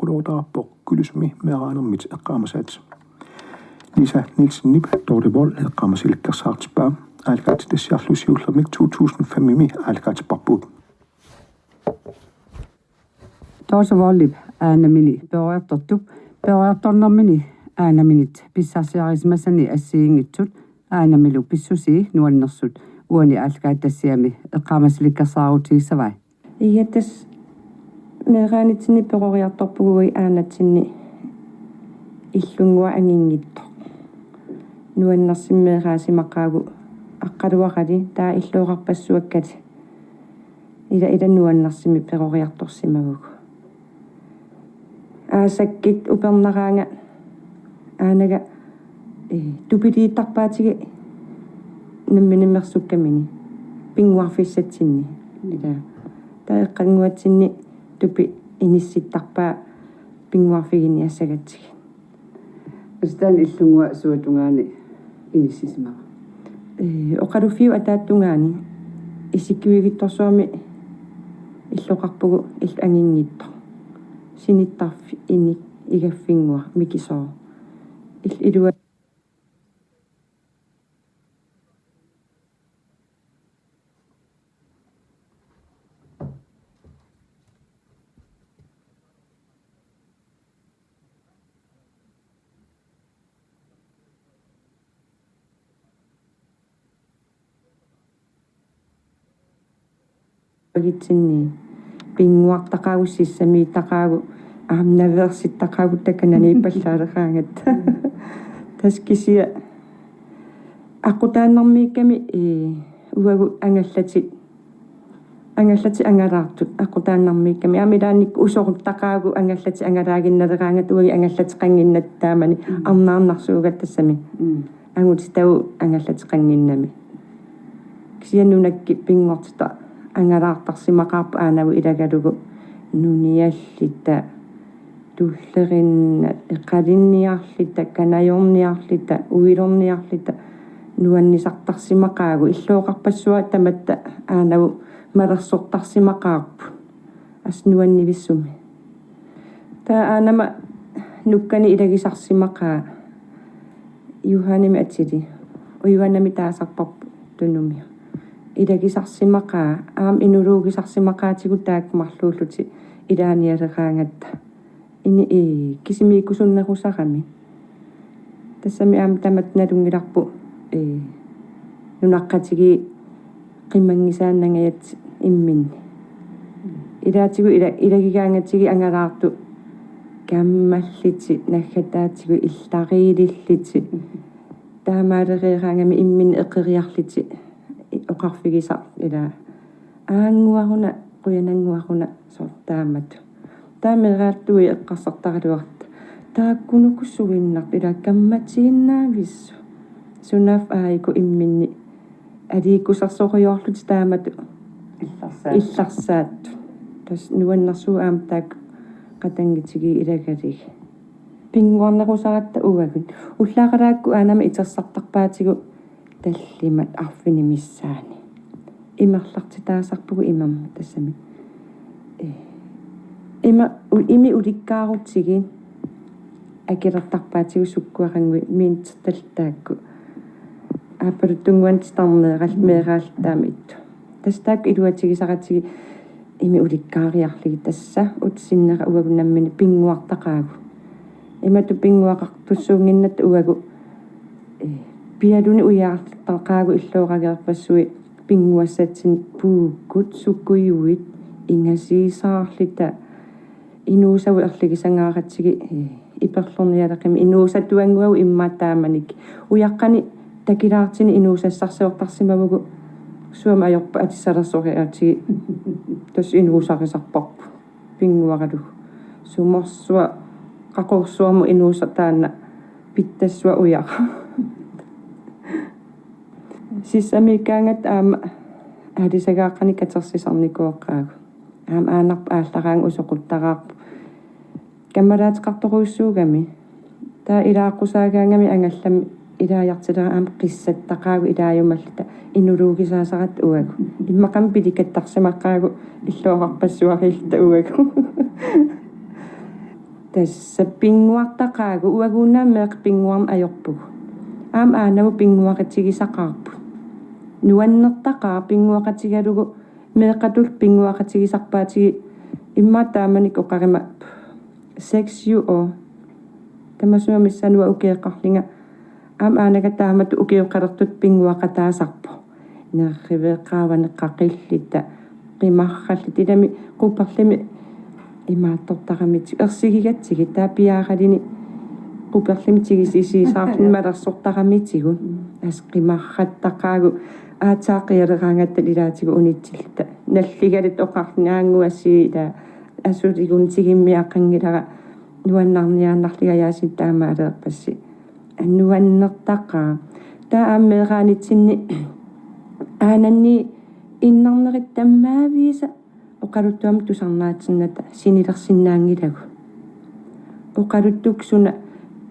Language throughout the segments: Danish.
quluutararpoq kulusumi meeraanermit eqqaamasat Lisa Nielsen Nip Dorte Vold eqqaamasilkkersaartipaa aalkaat tassiarlusiullermik 2005 aalkaatipparput Dorte Vold aanamini peoriartornermini aanaminit pissaarsiarismasani assiingitsut aanamilu pissusi nuannersut uani aalkaat tassiami eqqaamasilkkersaarutiissavai Iyatas meeraanitsinni peqoriartorpugui aanatsinni illungua angingitto nuannersimmeeraasimaqqaagu aqqaluaqali taa illuoqarpassuakkati ila nuannersimi peqoriartorsimagugu aasakkit upernaraanga aanaga tupiliittarpaatigi namminimmersukkamini pinguarfissatsinni ila taa eqqanguatsinni tupi inissittarpaa pinguarfigini assagatsigi Istan illungua suatungaani inissisimaqa oqalufiu ataattungaani isikkiuigittorsuarmi illoqarpugu angingitto sinittarfi ini igaffingua mikisoo ilua Pagitsinni pinguartaqagussissami taqaagu naversittaqaaguttakkanani ippallaaleqaangat taskisia aqutaannermiikkami uagu angallati angalaartut aqutaannermiikkami amilaannik usoruttaqaagu angallati angalaaginnaleqaangat uagi angallati qanginnattaamani arnaarnarsuugat tassami anguti tau angallati qanginnami kisiannunakki pinngortita angalaartarsimaqaarpa aanagu ilagalugu nuniallita tullerin eqalinniarlita kanajorniarlita uilorniarlita nuannisartarsimaqaagu illooqarpassua tamatta aanagu malersortarsimaqaarpu asnuannivissumi taa aanama nukkani ilagisarsimaqaa yuhanimi atsili uyuannami taasarparpu tunumi ilagisarsimaqaa inuluugisarsimaqaatigu taakkumarluulluti ilaanialeqaangatta ini kisimiikkusunnerusarami tassami tamatnalungilarpu nunaqqatigi qimmangisaannangayat imminni ilaatigu ilagigaangatigi angalaartu kammalliti naggataatigu illariililliti taamaalereeraangami imminni eqqeriarliti oqarfigisa ila aanguaruna quyananguaruna sortaamatu taameraаттуи эққарсартагалуарта тааккунукуссугиннарт ила камматииннааvissu сунаф аику имминни алииккусарсориорлут таамату илларсаат тас нуаннарсуу аам таак qatangitigi ilagalиг пингуарнерусаратта уагут уллаагалаакку аанама итерсартарпаатигу таллимат арфинимиссаани имерлартитаасарпугу имамма тассами ими уликкаарутсиги акилертарпаатигу суккуарангуи минтерталтаакку ааппалуттунгуантитарнеерал меераалтаамитту тастаак илуатигисаратиги ими уликкаариарлиги тасса утсиннера уагуннаммини пингуартақаагу имату пингуақартуссуунгиннат уагу пиалуни уяартақаагу иллоорагерпассуи пингуассатсин пууккут суккуйуит ингасиисаарлита инуусаву ерлигисангааратсиги иперлорниалақими инуусаттуангуагу иммаатааманик уяққани такилаартини инуусассарсиортарсимавгу суама аёрпа атиссалерсориаатиги тас инуусарисарпарпу пингуаралу суморсуа qaqorsuarmu inuusataanna pittassua uyaqa sissamikaangat aama aalisagaaqani katersisarnikuoqqaagu aam aanarp aallaraang usoquttaraarpu kammalaatiqartoruussuugami taa ilaaqqusaaгаангами angallami ilaajartilera aam qissattaqaagu ilaajumallita inuluugisaasarat uagu immaqam pilikattarsimaqqaagu illuoqarpassuarilta uagu tässä pinguartaqaagu uaguunnaammeeq pinguarn ajorpugu aanavu pinguaqatigisaqarpu nuannertaqaa pinguaqatigalugu meeqatul pinguaqatigisarpaatigi imma taamanik oqarima 6 år tamasuma missanua ukeeqarlinga aanaga taamatu ukiuqalertut pinguaqataasarpu nerriveeqaawaneqqaqillita qimarrallit ilami quparlimi imaattortaqamit ersigigatsigi taapiaaralini quperlimitsigisiisiisaarlin malersortaqamitigun asqimarrattaqaagu aataaqialerangatta lilaatigu unitsillita nalligalit oqarnaanguassiita asutiguntigimmiaqqangilara nuannarniaannarligayaasin taamaaleerpassi nuannertaqaa taa aammeeraanitsinni aananni innarnerit tammaaviisa oqaluttuam tusarnaatinnata sinilersinnaangilagu oqaluttuksuna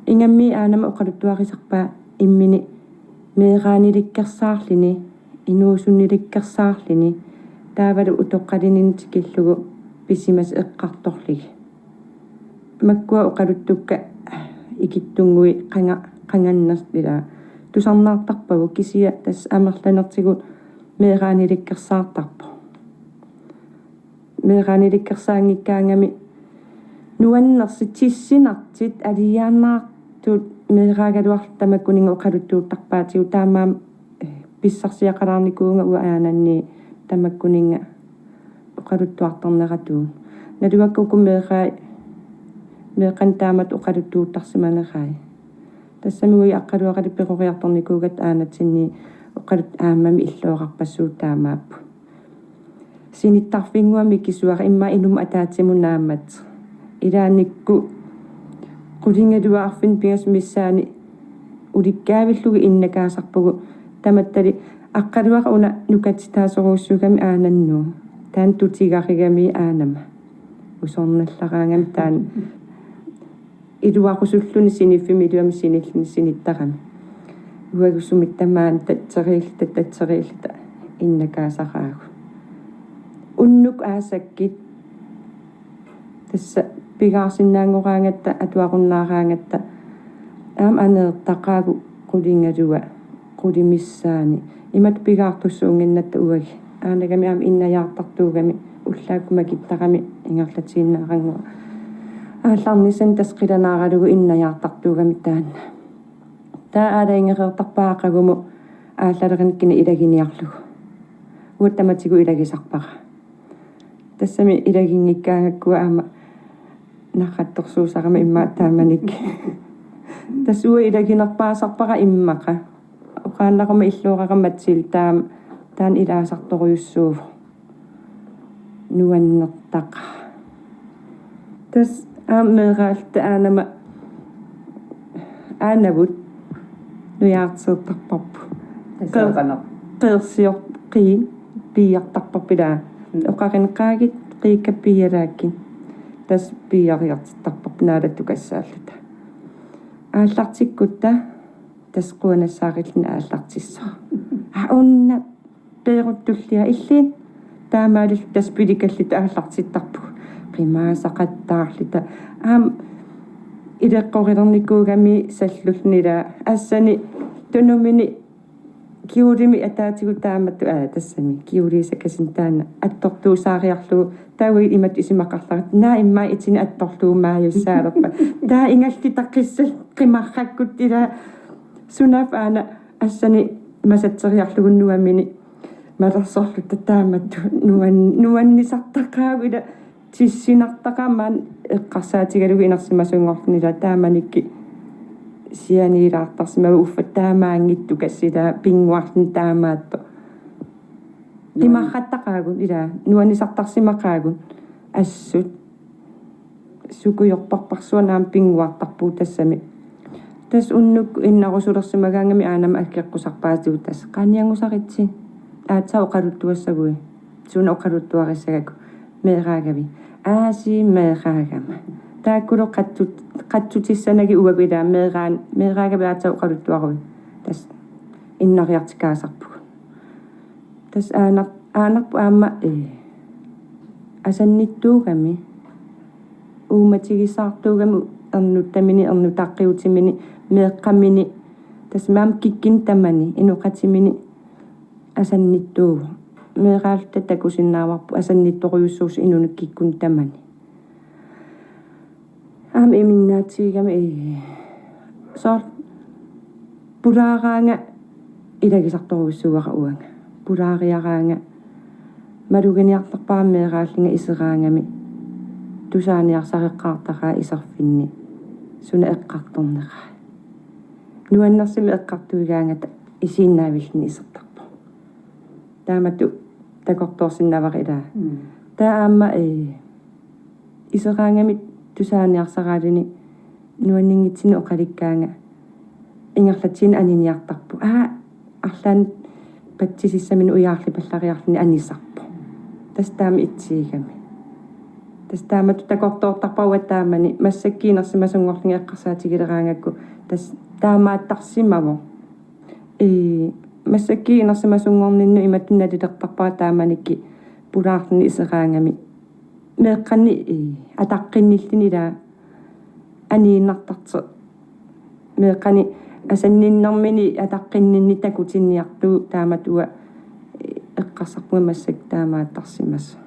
ingammi aanama oqaluttuarisarpaa immini meeraanilikkersaarlini inuusunnilikkersaarlini taavalu utoqqalinintikillugu pisimas eqqartorligi makkua oqaluttukka ikittungui qangannerlila tusarnaartarpagu kisia tas amerlanertigu meeraanilikkersaartarpu meeraanilikkersaangikkaangami nuannersit tissinartit aliaannaartut meeraagaluartamakkuninga oqaluttuuttarpaatigu taamaam pissarsiaqalaarnikuunga uaananni tamakkuninga oqaluttuartarneratuun naluakkuku meeqan taamat oqaluttuuttarsimanerai тассамигуи аққалуақали пеқориарторникуугат аанатсинни оқалут аамами иллуоқарпассуу таамааппу синиттарфингуами кисуара имма инум атаатсимунаамат илааникку qulингалуаарфин пигас миссаани уликкаавиллуги иннакаасарпугу таматтали аққалуаqa уна нукатитаасоруuссугами аананнуу таан тутигаригами аанама усорналлараангами таан илуақусуллуни синиффими илуами синиллини синиттарами уагусумит тамаан татсерииллата иннакаасараагу уннук аасаккит тасса пигаарсиннаангораангатта атуақуннаараангатта аам анеэртақаагу qulингалуа qulимиссаани имат пигаартуссуунгиннатта уаги aanagami aam innajaartartuugami ullaakuma kittaqami ingerlatiinnaarangua аалларнисан тасқиланаагалугу иннаjaartartuugami таанна таа аалаингереэртарпаақагуму ааллалерниккина илагиниарлугу уаттаматигу илагисарпара тассами илагингиккаангаккуа аама нахатторсуусарама имма тааманик тассуа илагинерпаасарпара иммақа оқааллақума иллуоқараматсил таан илаасарторюссууву нуаннертақа тас ааммеерaalta aanama aanavut nujaartseertarparpu qeersiorqi piiartarparpilaa oqarinqaagit qiikappialaakkin tas piiariartittarparpu naalattukassaallata aallartikkutta tas quanassaarilna aallartissor aunna peeruttullia illiin taamaalil tas pilikallita aallartittarpu qimaasaqattaarlita aam ileqqorilernikkuugami sallulnila assani tunumini kiulimi ataatigu taamattu tassami kiuliisakasin taanna attortuusaariarlugu taawi imat isimaqarlarat naa imma itini attorluumaajussaalerpa taa ingalli taqqissal qimarrakkut ila sunaf aana assani masatseriarlugunnuamini malersorlutta taamattu nuannisartaqaagu ila tissinartaqamaan eqqarsaatigalugu inersimasungornila taamanikki sianiilaartarsimagu uffattaamaangittu kassila pinguarlin taamaatto qimarrattaqaagun ila nuanisartarsimaqaagun assut sukujorparparsuanaam pinguartarpuu tassami tas unnuk innarusulersimagaangami aanama akkeqqusarpaatigu tas qaaniangusaritsi aatsa oqaluttuassagui suuna oqaluttuarissagaku meeraagavi aasi meeraagama taakkulo qattutissannagi uaguilaa meeraagavi aatsa oqaluttuarui tas innariartikaasarpugu tas aanarpu aamma asannittuugami uumatigissaartuugamu ernutamini ernutaqqiutimini meeqqamini tasmaam kikkin tamani inuqatimini asannittuugu meeqaalta takusinnaavarpu asannittoquyussuus inunikkikkun tamani iminnaatsigami sor puraaraanga ilagisartoruissuugaqa uanga puraariaraanga maluginiartarpaa meeqaallinga iseraangami tusaaniarsareqqaartaraa isarfinni suna eqqartorneraa nuannersimi eqqartuigaangata isiinnaavillni isertarpo taamatu takortorsinnavarilaa taama iseraangami tusaaniarsaraalini nuanninngitsini oqalikkaanga ingerlatin aniniartarpu arlaan patsisissamin ujaarli pallariarlini anisarpu tastaami itsiigami tastaamatu takortoortarpauat taamani massakkiinersimasungorlinga eqqarsaatigileраангакку tas taamaattarsimavo massakkiinersimasungorninnu imatunналилертарпаа тааманикки пулаарлни исераангами meeqqanni ataqqinниллинилаа анииннартарте meeqqani асанниннэрмини атаққиннинни такутинниартуу тааматуа эққарсарпуга массак таамааттарсимас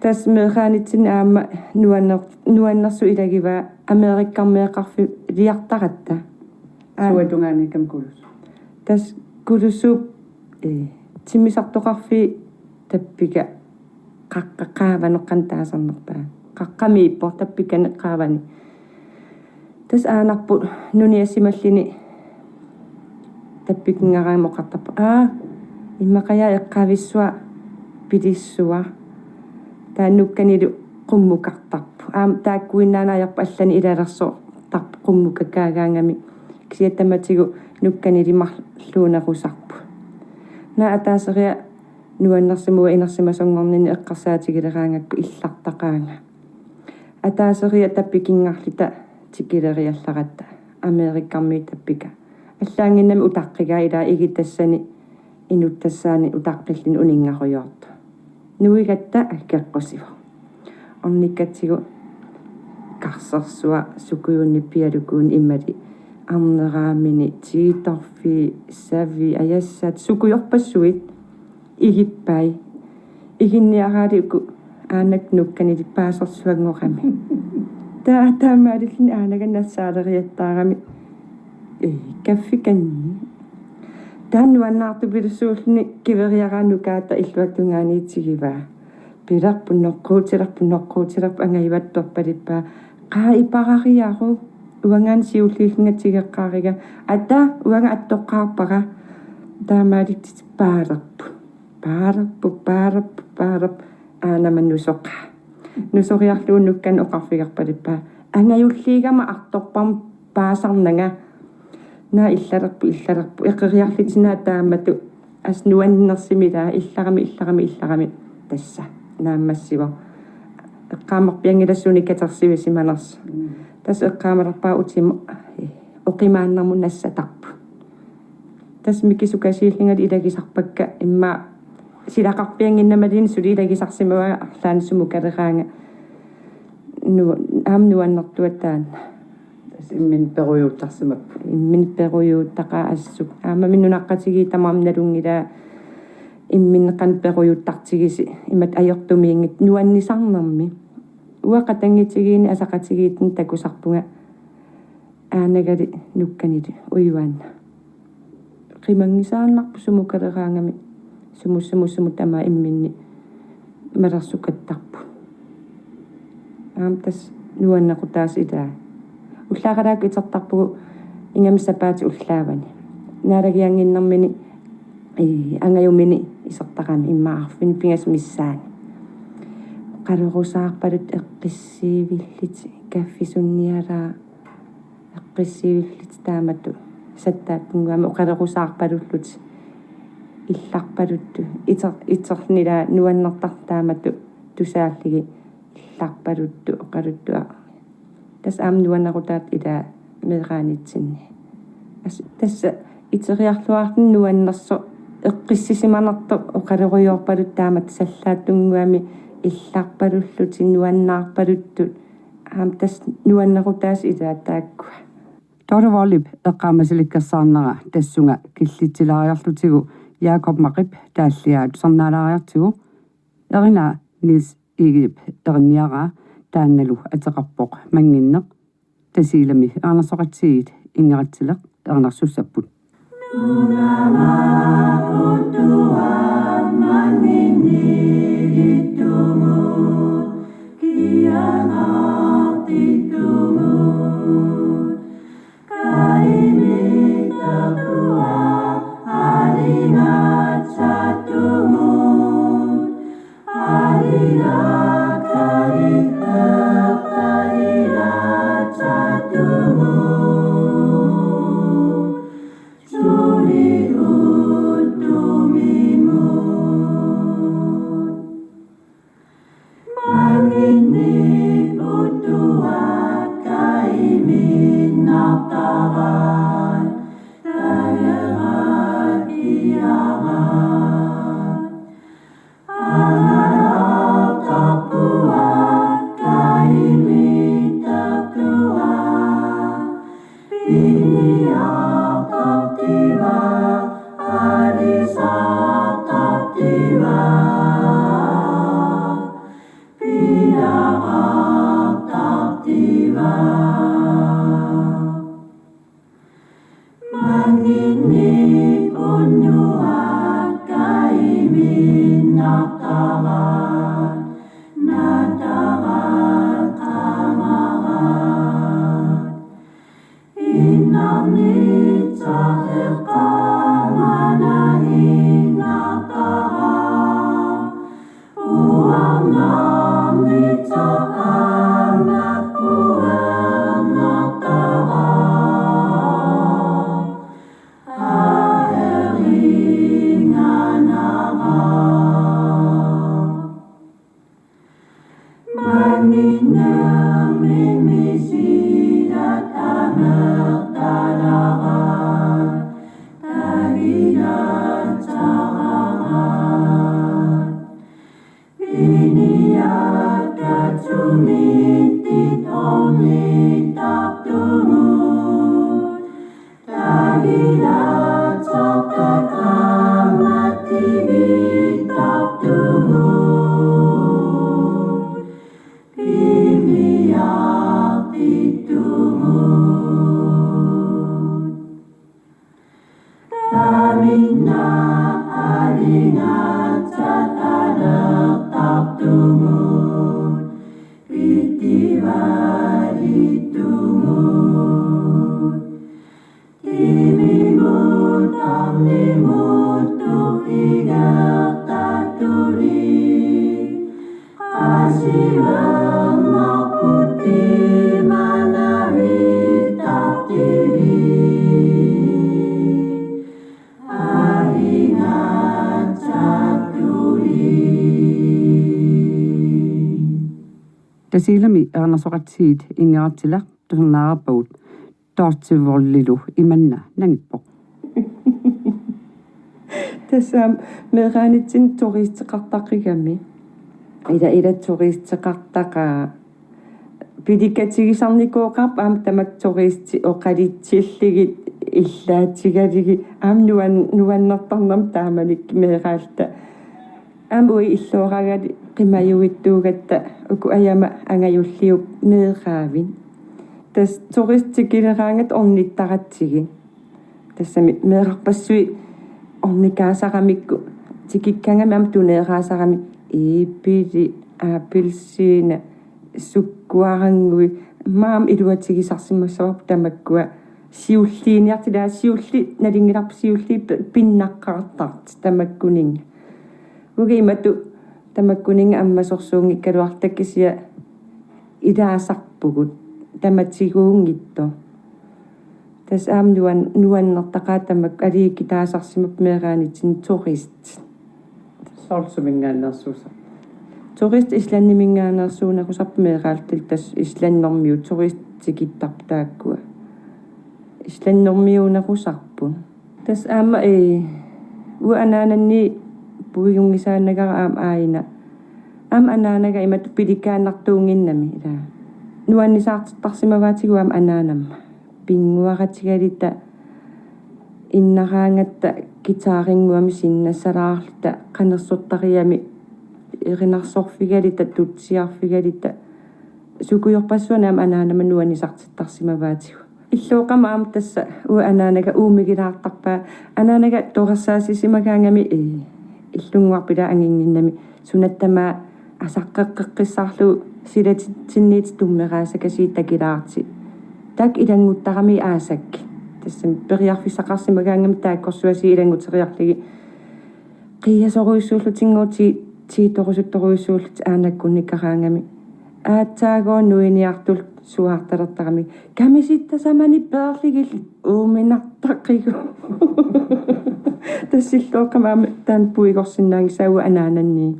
тас меқаанитсин аама нуаннерсу илагива америккармеэқарфи лиартаратта суатунгаани кулус тас кулусууп тиммисартоқарфи таппика qaqqaavanoqqan taasarnerpaa qaqqamiippo tappikaneqqaavani tas aanarpu nuniassimallini tappikingaraimoqartarpu immaqaja eqqavissua pilissua taannukkanilu qummukartarpu taakkuinnaanaajarpu allani ilalerso tarpu qummukakkaagaangami kisiattamatigu nukkanilimmarluunerusarpu na ataaseria nuannersimua inersimasongornini eqqarsaatigileраангакку иллартaqaanga атаасериа таппикиннарлита тикилериалларатта америккарми таппика аллаангиннами утаққигаа илаа игитассани инуттассаани утаққиллини унингаруйоорто нуигатта аккеққусива орниккатсигу карсерсуа сукуйунниппиалукуун иммали арнераамини тииторфи сави аяссаат сукуйорпассуит игиппай игинниараалиуку аанак нукканили паасерсуангорами таамаалиллини аанаганнассаалериаттаарами каффиканни тааннуаннаарту пилуссуулни кивериараанукаата иллуаттунгаанитсигиваа пиларпуннорқуутиларпу ангайваттуарпалиппаа қаа ипарариару уангаан сиуллииллингатсигеққаарига ата уанга аттоққарпара таамаалиттит паалерпу паарап аанаманнусоққа нусориарлууннуккан оқарфигарпалиппаа ангаюллиигама арторпарм паасарнага на иллалерпу эққериарлитинаа таамату ас нуаннерсимилаа илларами тасса нааммассива эққаамарпиангилассуни катерсивисиманерс тас эққаамалерпаа утиму оқимааннарму нассатарпу тас микисукасииллингали илагисарпакка имма силақарпиангиннамалин сулилагисарсимава арлаанссуму калераанга нуаннертуатаан тас иммин перуйуутарсимаппу иммин перуйууттақаа ассук минунаққатиги тамаамналунгила имминнеқан перуйууттартигиси имат аёртумиингит нуаннисарнерми уақатангитигиини асақатигииттин такусарпунга aanagали нукканили уйуаанна qimangисааннарпу сумукалераангами сумуссуму тама имминни малерсукаттарпу тас нуаннеқутаас илаа уллаагалаак итертарпугу ингамсапаати уллаавани наалагиангиннэрмини ангаюмини исертарами иммаарфин пингас миссаани қалерусаарпалут эққиссиивиллит каффисунниалаа эққиссиивиллит таамату саттааппунгуама оқалерусаарпалуллут илларпалутту итернила нуаннертартаамату тусааллиги илларпалутту оқалуттуа тас аам нуаннерутаат ила меэраанитсинни тасса итериарлуартин нуаннерсо эққиссисиманерто оқалеруйорпалут таамат саллааттунгуами илларпалуллути нуаннаарпалутту ham tas nuannerutaas itaataakku Dorvolip eqqaamasilikkersaarnera tassunga killitilaariarlutigu Jakob Marip taalliaat sarnaalaariartigu erina Nils Igip erniara taannalu ateqarpoq manginneq tasiilami aarnersoqatsiit ingeratsileq ernersussapput Tasiilami ernersoqatsiit ingeratsileq tusernaarpaut toortivorlilu imanna nangippoq Tässä meeraanitsin turisteqartaqigami ila turisteqartaqa pidikatigisarnikuuqarpa aam tamak turisti oqalitsilligit иллаатигалиги аам нуаннартарнам тааманик меерaalta амуи иллуорагали qimajugittuugatta uku ajama angajulliup meeraavin tas turistikileraangat ornittaratsigi tassami meerarpassui ornikaasaqamikku tikikkangami tuneeraasaqami iipili aapilsiina sukkuarangui maam iluatigisarsimassavap tamakkua siulliiniartilaa siulli nalingilarp siulli pinnaqqaartart tamakkuning ugiimatu tamakkuning ammasorsuungikkaluartakkisia ilaasarpugut tamatiguungitto tas aam nuannertaqaa tamak aliikki taasarsimap meeraanitsin turist Solsumingaannersuusa. turist islannimingaanersuunaqusarp meeraaltil tas islannormiu turistikittartaakkua islannormiunaqusarpun tas aama uanaananni puigungisaannagara aam aina aam anaanaga imat pilikaannartuunginnami ila nuannisaartarsimavaatiguam anaanamma pinguaqatigalita innaraangatta gitaaringuami sinnassalaarluta qanersortariami erinarsorfigalita tutsiarfigalita sukujorpassuanaam anaanama nuannisartittarsimavaatigu иллуоqama aam tassa anaanaga uumigilaartarpaa anaanaga toqersaasisimakangami иллунгуарпила ангингиннами сунаттамаа асаққеққиссаарлу силатинниит туммераасака сииттакилаарти так илангуттарами аасакки тассам периарфиссақарсимакаангам тааккорсуаси илангутериарлиги қиасоруйссууллутингуути тииторусутторуйссууллут аанаккунниккараангами аатсаагоон нуиниартул суаарталертарами камиситтасамани пеерлигил ууминартаққигу тассиллооқамаама таан пуигорсиннаанги сауа анаананни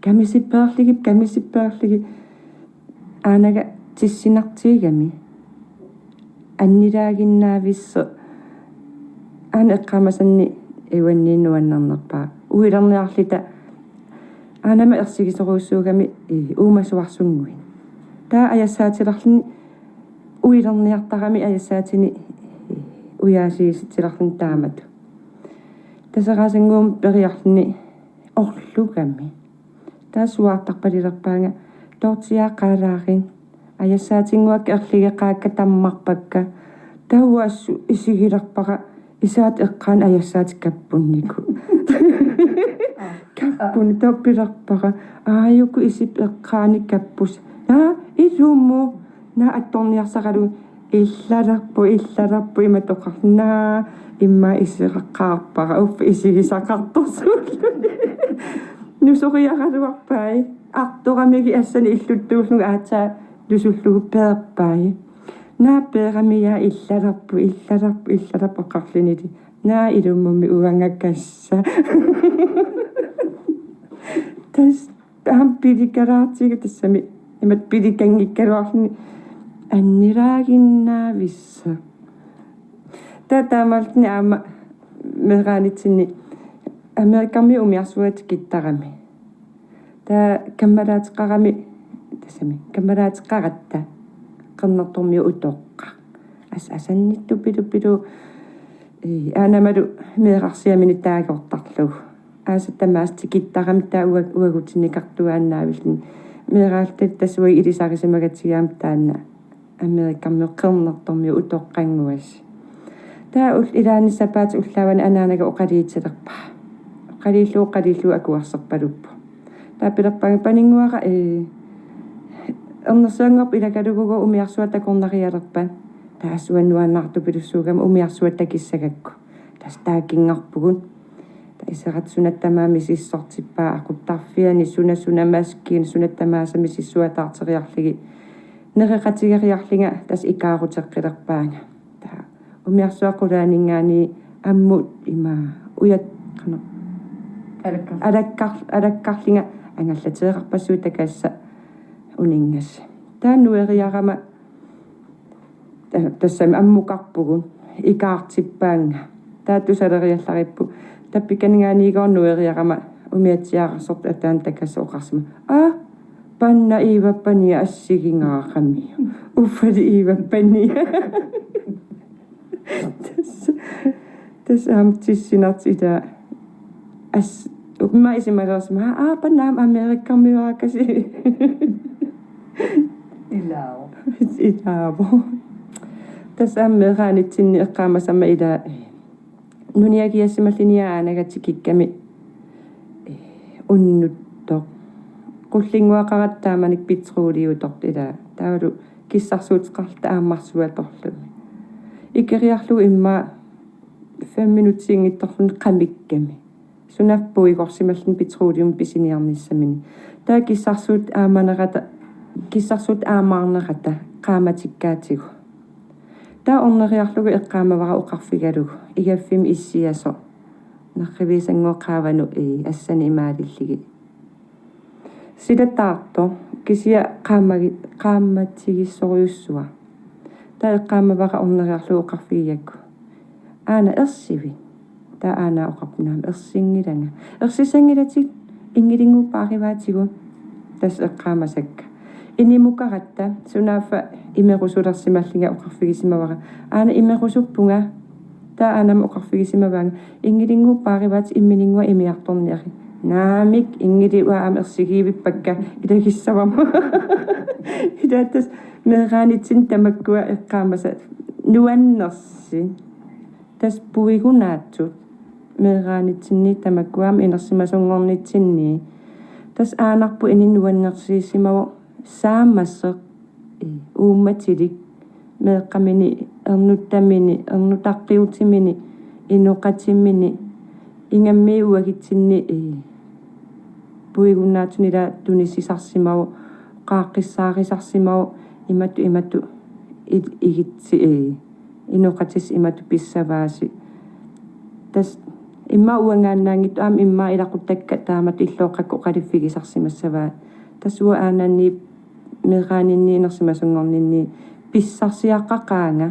камисиппеерлиги аанага тиссинартигами аннилаагиннаависсо аана эққамасанни иваннииннуаннарнерпаа уилерниарлита аанама ерсигисоруussуугами уумасуарсунгуин таа аяссаатиларлни уилерниартарами аяссаатини уяасииситиларлни таамату тасераасангуум периарлни орлугами таасуаартарпалилерпаанга тоортиааққалаарин аяссаатингуак ерлигеқаакка таммарпакка тауассу исигилерпара исаат эққаан аяссаатик каппуннику каппун топпилерпара ааюку исип эққаани каппус илумму на атторниарсаралу иллалерпу иматоқарнаа имма исеққарпара уфф исигисақарторсууллу нусориаралуарпай арторамиги ассани иллуттуулнуга аатаа нусуллугу перпай нааперамия иллалерпу қарлинити наа илуммуми уангаккасса тас ампидикараатига тассами имат пидикангиккалуарлни аннираагиннаависса татаамалтни аама мераанитсинни америками умиарсуат киттарами таа каммалаатеқарами тассами каммалаатеқаратта qernartormiu utoqqa асаннитту пилу аанамалу меэқарсиамини таагортарлуг аасаттамаасти киттарами таа уагутинникартуааннаавиллни меэраалтат тасуи илисарисимагатсигаам таанна америкаммиу qernartormiu utoqqanguas таа ул илааниссапаат уллаавани анаанага оқалиитсилерпа оқалииллуу акуарсерпалуппу таа пилерпага панингуара ернерсаангоп илакалугуго умиарсуата корнариалерпа таасуаннуаннаарту пилуссуугама умиарсуата киссагакку тас тааккингарпугун таисератсунаттамаами сиссортиппаа акуттарфиани сунамаскиин сунаттамаасами сиссуатаартериарлиги нереқатигериарлинга тас икаарутеққилерпаанга таа умиарсуаққулаанингаани аммут има уят қана алаккарлинга ангаллатеэқарпассуу такаасса унингас тааннуэриарама тассами аммукарпугун икаартиппаанга таатусалериаллариппу таппиканингаанигоорнуэриарама умиатсиаарсорт атаан такасса оқарсима панна иваппани ассигингаарами уффали иваппани тас амтиссинартита ас умма исимагаасма паннаам америккамиуакаси илао тас аммераанитсинни эққаамасама ила нуниагиассималлиниа аанагаатикикками уннуттоқ qullinguaqarattaamanik pitruuliutorт ила таавалу киссарсуутеқарлта ааммарсуаторлу икериарлу имма 5 минутсингитторлун qamikkami сунаппуигорсималлин питруулиум писиниарниссамини таа киссарсуут аамаарнерата qaamatikkaatigu таа орнериарлугу эққаамавара оқарфигалугу игаффим иссиасо нарривисангоқаавану ассани имаалиллиги сидатаарто кисия qaammatигиссориуссуа таа эққаамавара орнериарлугу оқарфигиакку аана ерсиви таа аана оқарпунаам ерсингиланга ерсисангилатик ингилингуппаариваатигу тас эққаамасакка inimukaratta sunaafa imerusularsimallinga uqarfigisimavara aana imerusuppunga taa aanam uqarfigisimavaanga ingilinguuppaarivaat imminingua imiartorniari naamik ingiliua am ersigiivippakka ilagissavama idaattas meeraanitsin tamakkua eqqaamasa nuannersin tas puigunaatsut meeraanitsinni tamakkuam inersimasungornitsinni tas aanarpu ininnuannersiisimavu saamasseq uummatilik meeqqamini ernuttamini ernutaqqiutimini inuqatimmini ingammi uagitsinni puigunnaatsunila tunisisarsimavu qaaqqissaarisarsimavu imattu igitsi inuqatis imattu pissavaasi tas imma uangaannaangittu am imma ilaquttakka taamat illooqakku qaliffigisarsimassavaa tas ua aananni meeraaninni inersimasungorninni pissarsiaqqaqaanga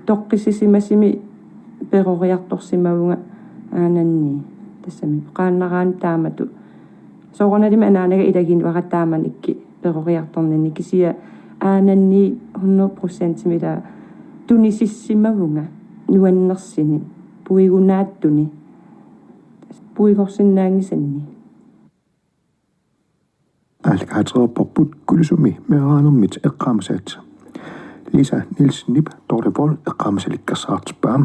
toqqisisimasimi peroriartorsimavunga aananni tassami qaannaraan taamatu soorunalima anaanaga ilaginuara taamanikki peroriartorninni kisia aananni 100% mila tunisissimavunga nuannersini puigunaattuni puigorsinnaangisanni Alkaatreerparput kulusumi meeraanermit eqqaamasat Lisa Nielsen Nip Dorte Vold eqqaamasalikkersaartispaam